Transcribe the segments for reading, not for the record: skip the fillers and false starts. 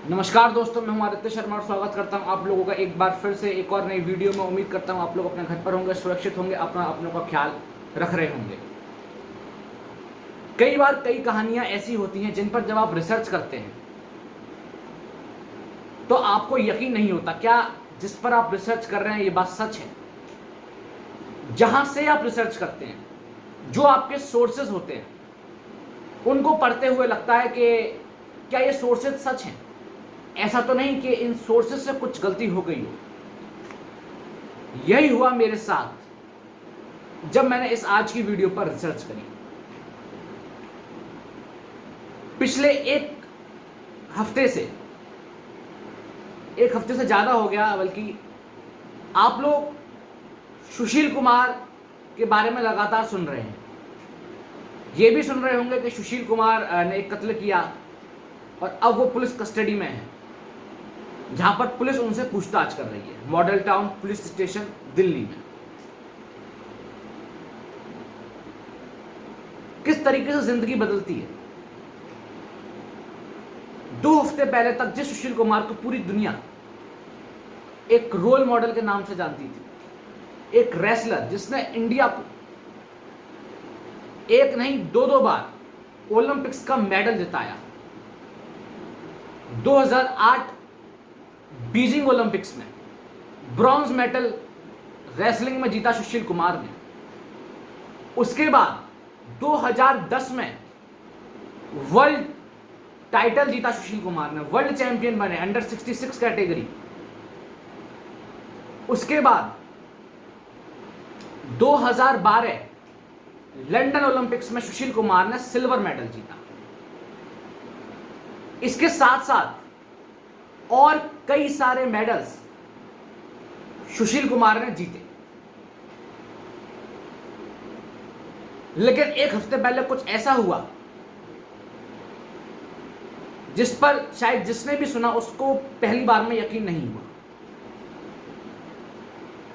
नमस्कार दोस्तों, मैं हूं आदित्य शर्मा और स्वागत करता हूं आप लोगों का एक बार फिर से एक और नई वीडियो में। उम्मीद करता हूं आप लोग अपने घर पर होंगे, सुरक्षित होंगे, अपनों का ख्याल रख रहे होंगे। कई बार कई कहानियां ऐसी होती हैं जिन पर जब आप रिसर्च करते हैं तो आपको यकीन नहीं होता क्या जिस पर आप रिसर्च कर रहे हैं ये बात सच है। जहां से आप रिसर्च करते हैं, जो आपके सोर्सेज होते हैं, उनको पढ़ते हुए लगता है कि क्या ये सोर्सेज सच हैं। ऐसा तो नहीं कि इन सोर्सेज से कुछ गलती हो गई हो। यही हुआ मेरे साथ जब मैंने इस आज की वीडियो पर रिसर्च करी। पिछले एक हफ्ते से ज्यादा हो गया, बल्कि आप लोग सुशील कुमार के बारे में लगातार सुन रहे हैं। ये भी सुन रहे होंगे कि सुशील कुमार ने एक कत्ल किया और अब वो पुलिस कस्टडी में है, जहां पर पुलिस उनसे पूछताछ कर रही है, model town police station Delhi में। किस तरीके से जिंदगी बदलती है। 2 हफ्ते पहले तक जिस सुशील कुमार को पूरी दुनिया एक रोल मॉडल के नाम से जानती थी, एक रेसलर जिसने इंडिया को एक नहीं दो बार ओलंपिक्स का मेडल जिताया। 2008 बीजिंग ओलंपिक्स में ब्रॉन्ज मेडल रेसलिंग में जीता सुशील कुमार ने। उसके बाद 2010 में वर्ल्ड टाइटल जीता सुशील कुमार ने, वर्ल्ड चैंपियन बने अंडर 66 कैटेगरी। उसके बाद 2012 लंदन ओलंपिक्स में सुशील कुमार ने सिल्वर मेडल जीता। इसके साथ साथ और कई सारे मेडल्स सुशील कुमार ने जीते। लेकिन एक हफ्ते पहले कुछ ऐसा हुआ जिस पर शायद जिसने भी सुना उसको पहली बार में यकीन नहीं हुआ।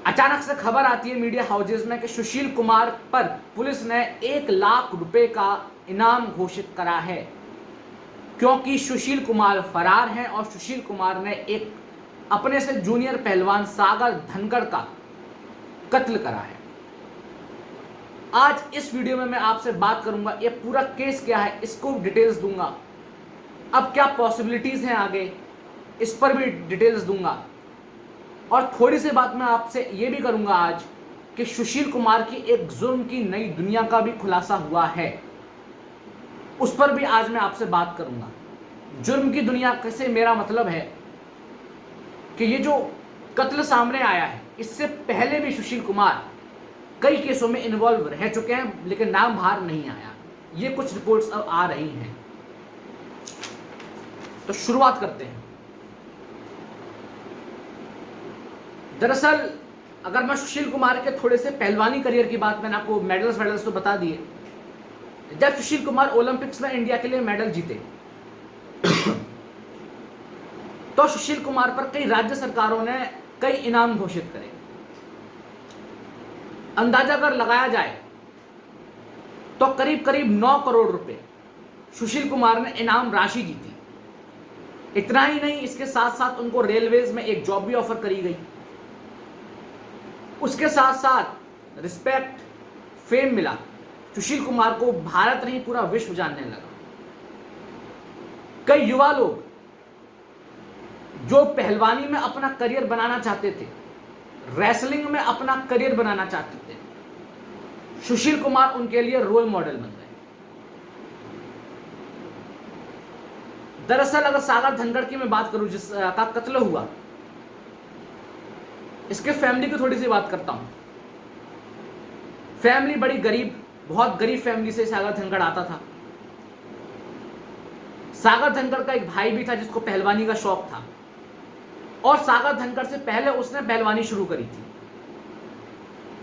अचानक से खबर आती है मीडिया हाउसेस में कि सुशील कुमार पर पुलिस ने 1 लाख रुपए का इनाम घोषित करा है, क्योंकि सुशील कुमार फरार हैं और सुशील कुमार ने एक अपने से जूनियर पहलवान सागर धनखड़ का कत्ल करा है। आज इस वीडियो में मैं आपसे बात करूंगा, ये पूरा केस क्या है, इसको डिटेल्स दूंगा। अब क्या पॉसिबिलिटीज हैं आगे, इस पर भी डिटेल्स दूंगा। और थोड़ी सी बात मैं आपसे ये भी करूंगा आज कि सुशील कुमार की एक जुर्म की नई दुनिया का भी खुलासा हुआ है, उस पर भी आज मैं आपसे बात करूंगा। जुर्म की दुनिया कैसे, मेरा मतलब है कि ये जो कत्ल सामने आया है, इससे पहले भी सुशील कुमार कई केसों में इन्वॉल्व रह चुके हैं, लेकिन नाम बाहर नहीं आया। ये कुछ रिपोर्ट्स अब आ रही हैं। तो शुरुआत करते हैं। दरअसल अगर मैं सुशील कुमार के थोड़े से पहलवानी करियर की बात, मैंने आपको मेडल्स तो बता दिए। जब सुशील कुमार ओलंपिक्स में इंडिया के लिए मेडल जीते तो सुशील कुमार पर कई राज्य सरकारों ने कई इनाम घोषित करे। अंदाजा अगर लगाया जाए तो करीब करीब 9 करोड़ रुपए सुशील कुमार ने इनाम राशि जीती। इतना ही नहीं, इसके साथ साथ उनको रेलवेज में एक जॉब भी ऑफर करी गई। उसके साथ साथ रिस्पेक्ट, फेम मिला। सुशील कुमार को भारत नहीं पूरा विश्व जानने लगा। कई युवा लोग जो पहलवानी में अपना करियर बनाना चाहते थे, रेसलिंग में अपना करियर बनाना चाहते थे, सुशील कुमार उनके लिए रोल मॉडल बन गए। दरअसल अगर सागर धनखड़ की मैं बात करूं जिसका कत्ल हुआ, इसके फैमिली की थोड़ी सी बात करता हूं। फैमिली बड़ी गरीब, बहुत गरीब फैमिली से सागर धनखड़ आता था। सागर धनखड़ का एक भाई भी था जिसको पहलवानी का शौक था, और सागर धनखड़ से पहले उसने पहलवानी शुरू करी थी।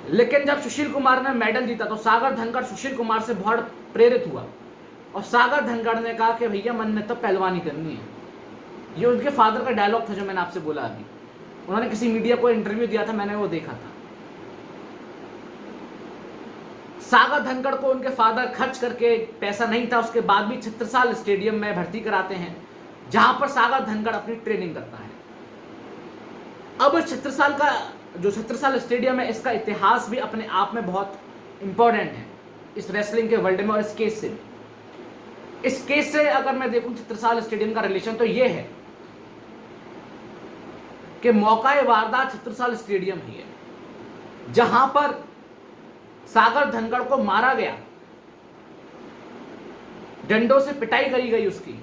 लेकिन जब सुशील कुमार ने मेडल जीता तो सागर धनखड़ सुशील कुमार से बहुत प्रेरित हुआ, और सागर धनखड़ ने कहा कि भैया मन में तो पहलवानी करनी है। ये उनके फादर का डायलॉग था जो मैंने आपसे बोला अभी। उन्होंने किसी मीडिया को इंटरव्यू दिया था, मैंने वो देखा था। सागर धनखड़ को उनके फादर खर्च करके, पैसा नहीं था उसके बाद भी 36 साल स्टेडियम में भर्ती कराते हैं, जहां पर सागर धनखड़ अपनी ट्रेनिंग करता है। अब छत्रसाल का जो छत्रसाल स्टेडियम है, इसका इतिहास भी अपने आप में बहुत इंपॉर्टेंट है इस रेसलिंग के वर्ल्ड में। और इस केस से भी, इस केस से अगर मैं देखूं छत्रसाल स्टेडियम का रिलेशन, तो यह है कि मौका वारदात छत्रसाल स्टेडियम ही है, जहां पर सागर धनखड़ को मारा गया, डंडों से पिटाई करी गई उसकी,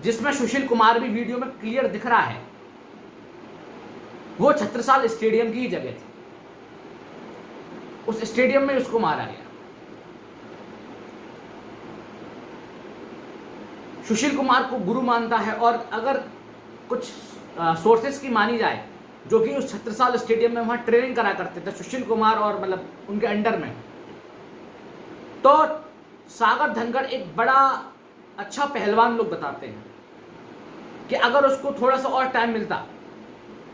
जिसमें सुशील कुमार भी वीडियो में क्लियर दिख रहा है, वो छत्रसाल स्टेडियम की ही जगह थी। उस स्टेडियम में उसको मारा गया। सुशील कुमार को गुरु मानता है, और अगर कुछ सोर्सेस की मानी जाए जो कि उस छत्रसाल स्टेडियम में वहां ट्रेनिंग करा करते थे सुशील कुमार और मतलब उनके अंडर में, तो सागर धनखड़ एक बड़ा अच्छा पहलवान लोग बताते हैं कि अगर उसको थोड़ा सा और टाइम मिलता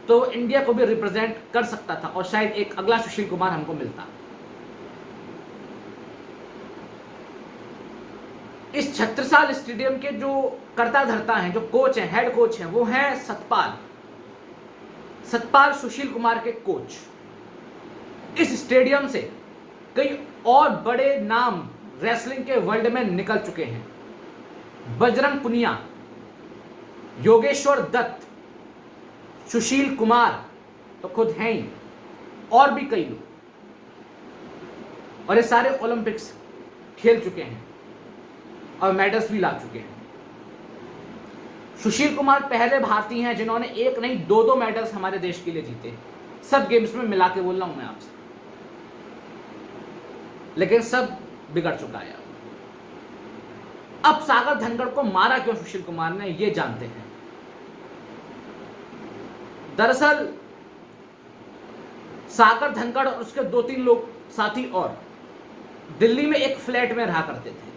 तो इंडिया को भी रिप्रेजेंट कर सकता था और शायद एक अगला सुशील कुमार हमको मिलता। इस छत्रसाल स्टेडियम के जो कर्ता धर्ता हैं, जो कोच हैं, हेड कोच हैं, वो हैं सतपाल सुशील कुमार के कोच। इस स्टेडियम से कई और बड़े नाम रेसलिंग के वर्ल्ड में निकल चुके हैं। बजरंग पुनिया, योगेश्वर दत्त, सुशील कुमार तो खुद हैं ही, और भी कई लोग, और ये सारे ओलंपिक्स खेल चुके हैं और मेडल्स भी ला चुके हैं। सुशील कुमार पहले भारतीय हैं जिन्होंने एक नहीं दो मेडल्स हमारे देश के लिए जीते, सब गेम्स में मिला के बोल रहा हूं मैं आपसे, लेकिन सब बिगड़ चुका है। अब सागर धनखड़ को मारा क्यों सुशील कुमार ने, ये जानते हैं। दरअसल सागर धनखड़ और उसके 2-3 लोग साथी और दिल्ली में एक फ्लैट में रहा करते थे।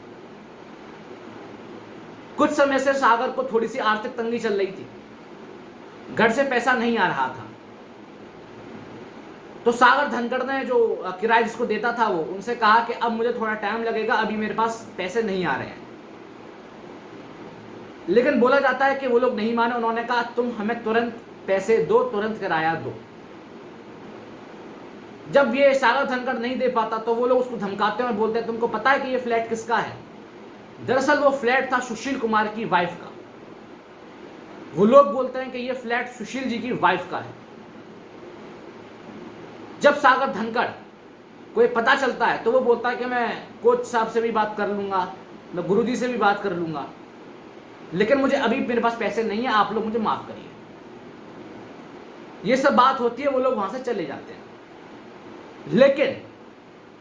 कुछ समय से सागर को थोड़ी सी आर्थिक तंगी चल रही थी, घर से पैसा नहीं आ रहा था, तो सागर धनखड़ ने जो किराया जिसको देता था वो उनसे कहा कि अब मुझे थोड़ा टाइम लगेगा, अभी मेरे पास पैसे नहीं आ रहे हैं। लेकिन बोला जाता है कि वो लोग नहीं माने, उन्होंने कहा तुम हमें तुरंत पैसे दो, तुरंत किराया दो। जब ये सागर धनखड़ नहीं दे पाता तो वो लोग उसको धमकाते हैं और बोलते हैं तुमको पता है कि ये फ्लैट किसका है। दरअसल वो फ्लैट था सुशील कुमार की वाइफ का। वो लोग बोलते हैं कि ये फ्लैट सुशील जी की वाइफ का है। जब सागर धनखड़ को ये पता चलता है तो वो बोलता है कि मैं कोच साहब से भी बात कर लूंगा, मैं गुरुजी से भी बात कर लूंगा, लेकिन मुझे अभी मेरे पास पैसे नहीं है, आप लोग मुझे माफ करिए। ये सब बात होती है, वो लोग वहां से चले जाते हैं। लेकिन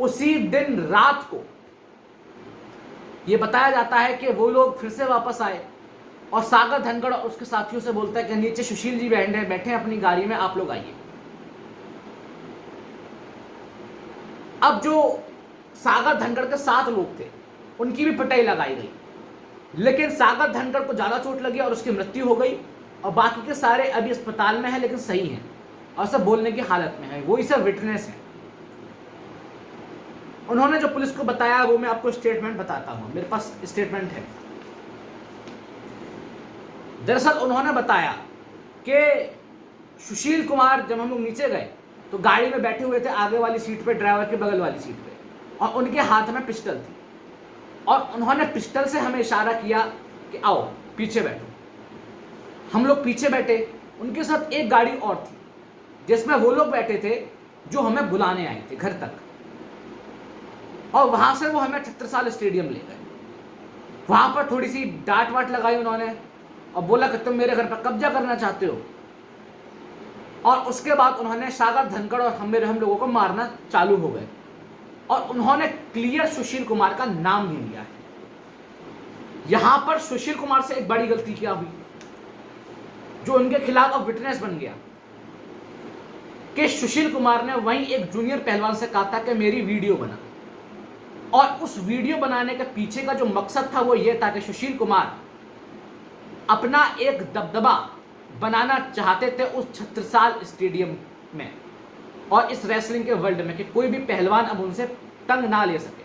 उसी दिन रात को ये बताया जाता है कि वो लोग फिर से वापस आए और सागर धनखड़ और उसके साथियों से बोलता है कि नीचे सुशील जी बैठे हैं अपनी गाड़ी में, आप लोग आइए। अब जो सागर धनखड़ के 7 लोग थे उनकी भी पिटाई लगाई गई, लेकिन सागर धनखड़ को ज्यादा चोट लगी और उसकी मृत्यु हो गई, और बाकी के सारे अभी अस्पताल में हैं लेकिन सही हैं और सब बोलने की हालत में है। वही सब विटनेस है। उन्होंने जो पुलिस को बताया वो मैं आपको स्टेटमेंट बताता हूं, मेरे पास स्टेटमेंट है। दरअसल उन्होंने बताया कि सुशील कुमार जब हम लोग नीचे गए तो गाड़ी में बैठे हुए थे आगे वाली सीट पे, ड्राइवर के बगल वाली सीट पे, और उनके हाथ में पिस्टल थी और उन्होंने पिस्टल से हमें इशारा किया कि आओ पीछे बैठो। हम लोग पीछे बैठे, उनके साथ एक गाड़ी और थी जिसमें वो लोग बैठे थे जो हमें बुलाने आए थे घर तक, और वहां से वो हमें छत्रसाल स्टेडियम ले गए। वहां पर थोड़ी सी डांट वाट लगाई उन्होंने और बोला कि तुम मेरे घर पर कब्जा करना चाहते हो, और उसके बाद उन्होंने सागर धनखड़ और हम लोगों को मारना चालू हो गए, और उन्होंने क्लियर सुशील कुमार का नाम भी लिया है। यहां पर सुशील कुमार से एक बड़ी गलती क्या हुई जो उनके खिलाफ अब विटनेस बन गया कि सुशील कुमार ने वहीं एक जूनियर पहलवान से कहा था कि मेरी वीडियो बना, और उस वीडियो बनाने के पीछे का जो मकसद था वो ये था कि सुशील कुमार अपना एक दबदबा बनाना चाहते थे उस छत्रसाल स्टेडियम में और इस रेसलिंग के वर्ल्ड में, कि कोई भी पहलवान अब उनसे तंग ना ले सके,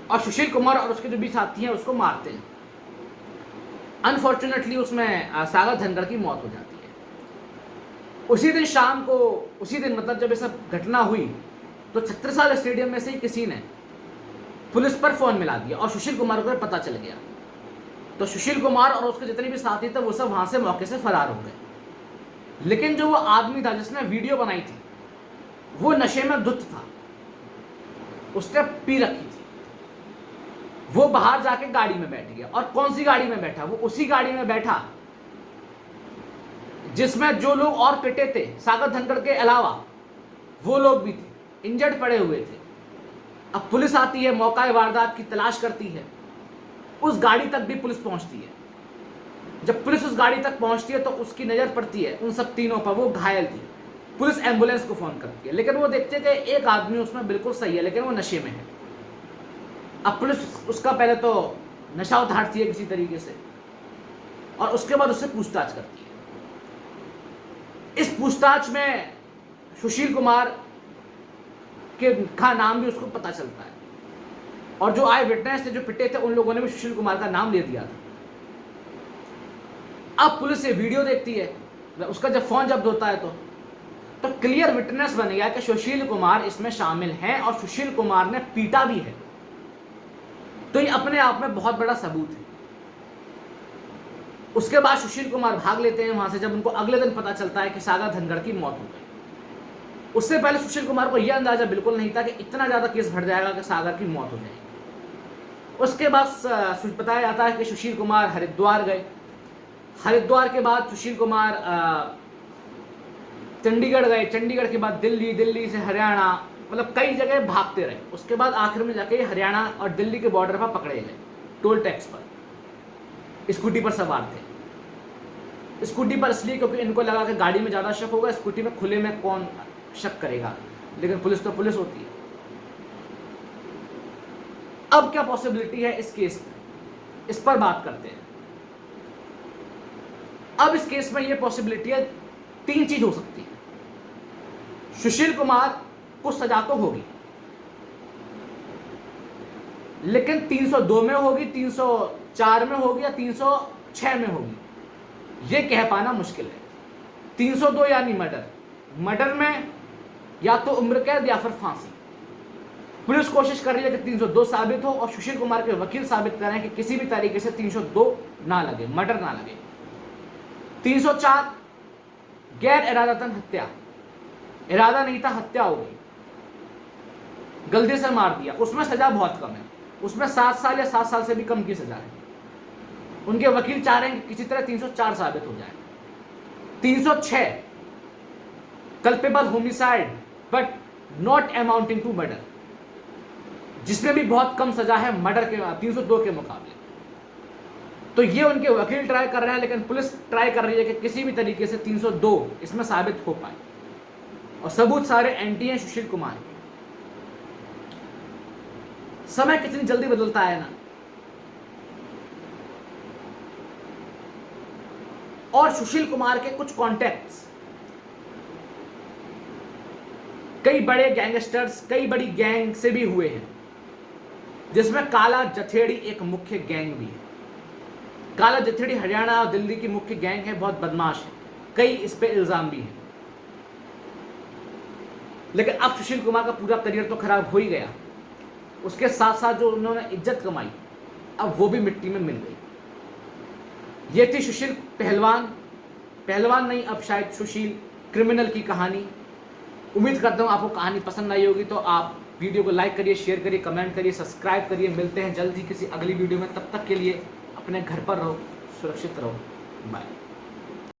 और सुशील कुमार और उसके जो भी साथी हैं उसको मारते हैं। अनफॉर्चुनेटली उसमें सागर धनखड़ की मौत हो जाती है। उसी दिन शाम को, उसी दिन मतलब जब ये सब घटना हुई, तो छत्रसाल स्टेडियम में से ही किसी ने पुलिस पर फोन मिला दिया और सुशील कुमार को पता चल गया। तो सुशील कुमार और उसके जितने भी साथी थे वो सब वहां से मौके से फरार हो गए। लेकिन जो वो आदमी था जिसने वीडियो बनाई थी वो नशे में धुत था, उसने पी रखी थी। वो बाहर जाके गाड़ी में बैठ गया। और कौन सी गाड़ी में बैठा? वो उसी गाड़ी में बैठा जिसमें जो लोग और पिटे थे सागर धनखड़ के अलावा वो लोग भी थे, इंजर्ड पड़े हुए थे। अब पुलिस आती है, मौका वारदात की तलाश करती है, उस गाड़ी तक भी पुलिस पहुंचती है। जब पुलिस उस गाड़ी तक पहुंचती है तो उसकी नजर पड़ती है उन सब तीनों पर, वो घायल थी। पुलिस एम्बुलेंस को फोन करती है, लेकिन वो देखते हैं कि एक आदमी उसमें बिल्कुल सही है लेकिन वो नशे में है। अब पुलिस उसका पहले तो नशा उतारती है किसी तरीके से और उसके बाद उससे पूछताछ करती है। इस पूछताछ में सुशील कुमार का नाम भी उसको पता चलता है और जो आए विटनेस थे, जो पिटे थे, उन लोगों ने भी सुशील कुमार का नाम ले दिया था। अब पुलिस ये वीडियो देखती है, उसका जब फोन जब्त होता है तो क्लियर विटनेस बन गया कि सुशील कुमार इसमें शामिल हैं और सुशील कुमार ने पीटा भी है। तो ये अपने आप में बहुत बड़ा सबूत है। उसके बाद सुशील कुमार भाग लेते हैं वहां से जब उनको अगले दिन पता चलता है कि सागर धनखड़ की मौत हो गई। उससे पहले सुशील कुमार को यह अंदाजा बिल्कुल नहीं था कि इतना ज्यादा केस बढ़ जाएगा कि सागर की मौत हो जाएगी। उसके बाद बताया जाता है कि सुशील कुमार हरिद्वार गए। हरिद्वार के बाद सुशील कुमार चंडीगढ़ गए, चंडीगढ़ के बाद दिल्ली, दिल्ली से हरियाणा, मतलब कई जगह भागते रहे। उसके बाद आखिर में जाके हरियाणा और दिल्ली के बॉर्डर पर पकड़े गए, टोल टैक्स पर स्कूटी पर सवार थे। स्कूटी पर इसलिए क्योंकि इनको लगा कि गाड़ी में ज़्यादा शक होगा, स्कूटी में खुले में कौन शक करेगा, लेकिन पुलिस तो पुलिस होती है। अब क्या पॉसिबिलिटी है इस केस में, इस पर बात करते हैं। अब इस केस में यह पॉसिबिलिटी है, तीन चीज हो सकती है। सुशील कुमार को सजा तो होगी लेकिन 302 में होगी, 304 में होगी या 306 में होगी, यह कह पाना मुश्किल है। 302 यानी मर्डर, मर्डर में या तो उम्र कैद या फिर फांसी। पुलिस कोशिश कर रही है कि 302 साबित हो और सुशील कुमार के वकील साबित करें कि किसी भी तरीके से 302 ना लगे, मर्डर ना लगे। 304 गैर इरादतन हत्या, इरादा नहीं था, हत्या हो गई, गलती से मार दिया, उसमें सजा बहुत कम है, उसमें 7 साल या 7 साल से भी कम की सजा है। उनके वकील चाह रहे हैं कि किसी तरह 304 साबित हो जाए। 306 culpable homicide but not amounting to murder, जिसमें भी बहुत कम सजा है मर्डर के 302 के मुकाबले। तो ये उनके वकील ट्राई कर रहे हैं, लेकिन पुलिस ट्राई कर रही है कि किसी भी तरीके से 302 इसमें साबित हो पाए। और सबूत सारे एंटी हैं सुशील कुमार के। समय कितनी जल्दी बदलता है ना। और सुशील कुमार के कुछ कॉन्टैक्ट्स कई बड़े गैंगस्टर्स, कई बड़ी गैंग से भी हुए हैं, जिसमें काला जथेड़ी एक मुख्य गैंग भी है। काला जथेड़ी हरियाणा और दिल्ली की मुख्य गैंग है, बहुत बदमाश है, कई इस पे इल्जाम भी है। लेकिन अब सुशील कुमार का पूरा करियर तो खराब हो ही गया, उसके साथ साथ जो उन्होंने इज्जत कमाई अब वो भी मिट्टी में मिल गई। ये थी सुशील पहलवान नहीं, अब शायद सुशील क्रिमिनल की कहानी। उम्मीद करता हूँ आपको कहानी पसंद आई होगी। तो आप वीडियो को लाइक करिए, शेयर करिए, कमेंट करिए, सब्सक्राइब करिए। मिलते हैं जल्द ही किसी अगली वीडियो में। तब तक के लिए अपने घर पर रहो, सुरक्षित रहो। बाय।